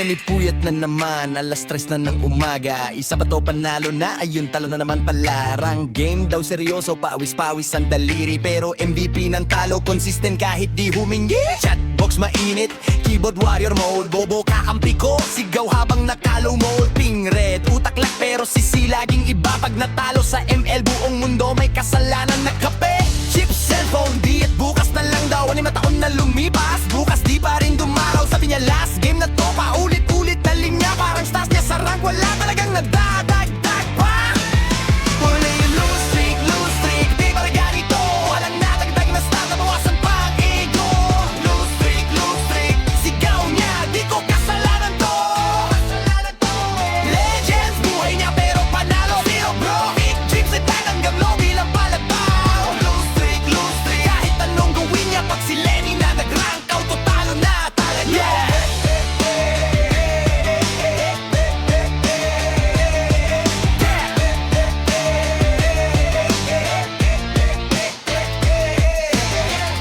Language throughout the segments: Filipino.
may puyat na naman, alas 3 na ng umaga. Isa pa to panalo na, ayun talo na naman pala. Rang game daw seryoso, pawis-pawis ang daliri. Pero MVP ng talo, consistent kahit di humingi. Chatbox mainit, keyboard warrior mode. Bobo kakampi ko, sigaw habang nakalo mode. Ping red, utak lang pero sisi laging iba. Pag natalo sa ML buong mundo may kasalanan na kape. Chip cellphone, di at bukas na lang daw. 6 na taon na lumipas, bukas di pa rin dumaraw. Sabi niya last game na to, paulit-ulit na linya. Parang stars niya sa rank, wala talagang nadadagdag pa. Huli yung lose streak, di ba ganito? Walang nadagdag na star, nabawasan pa ang ego. Lose streak, sigaw niya, di ko kasalanan to. Legends, buhay niya pero panalo. Zero bro, big dreams at hanggang lobby lang palabaw. Lose streak, kahit anong gawin niya. Pag si Lenny na nag-rank out, totalo na tala niya.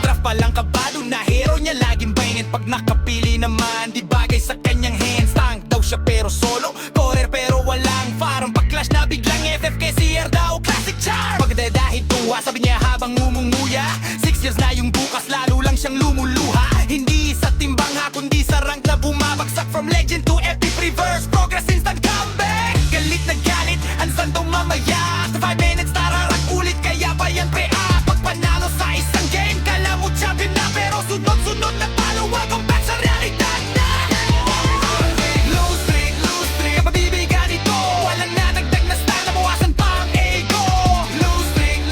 Draft pa lang kabado na hero niya laging bangin. Pag nakapili naman, di bagay sa kanyang hands. Tank daw siya pero solo, scorer pero walang farm. Pag-clash na biglang FFK CR daw, classic charm. Pagdadahid tuwa, sabi niya habang ngumunguya. 6 years na yung bukas, lalo lang siyang lumuluha. Hindi sa timbang ha, kundi sa rank na bumabagsak. From legend to epic reverse, progress instant comeback. Galit na galit, ansan daw mamaya. Sa 5 minutes tararak ulit, kaya ba yan pre-a? Pag panalo sa isang game, kala mo champion na. Pero sunod-sunod na talo, welcome back sa realidad na. Lose streak, kapabibigan ito. Walang nadagdag na star, nabawasan pa ang ego. Lose streak,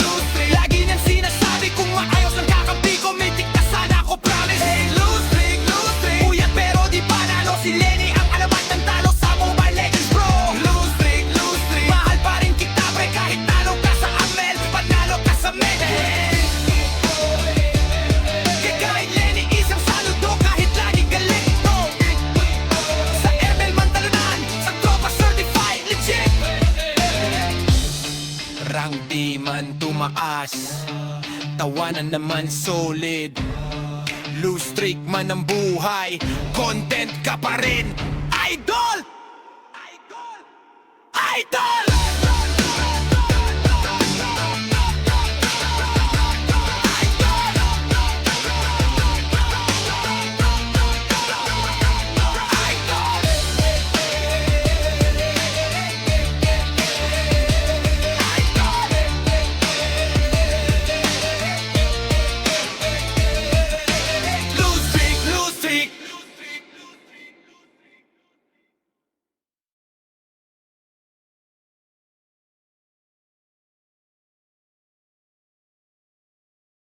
lagi niyang sinasabi. Kung maayos ang kakampi ko, may tikta sana ako, promise. Hey, lose streak, puyat pero di panalo. Si Lenny ang alamat ng talo sa Mobile Legends bro. Lose streak, mahal pa rin kita pre. Kahit talo ka sa Amel, panalo ka sa Medel. Kay Lenny isang saludo kahit lagi galit to. Sa ML man talunan, sa tropa certified legit. Rank di man tumaas, tawanan naman solid. Lose streak man ang buhay, content ka pa rin, idol!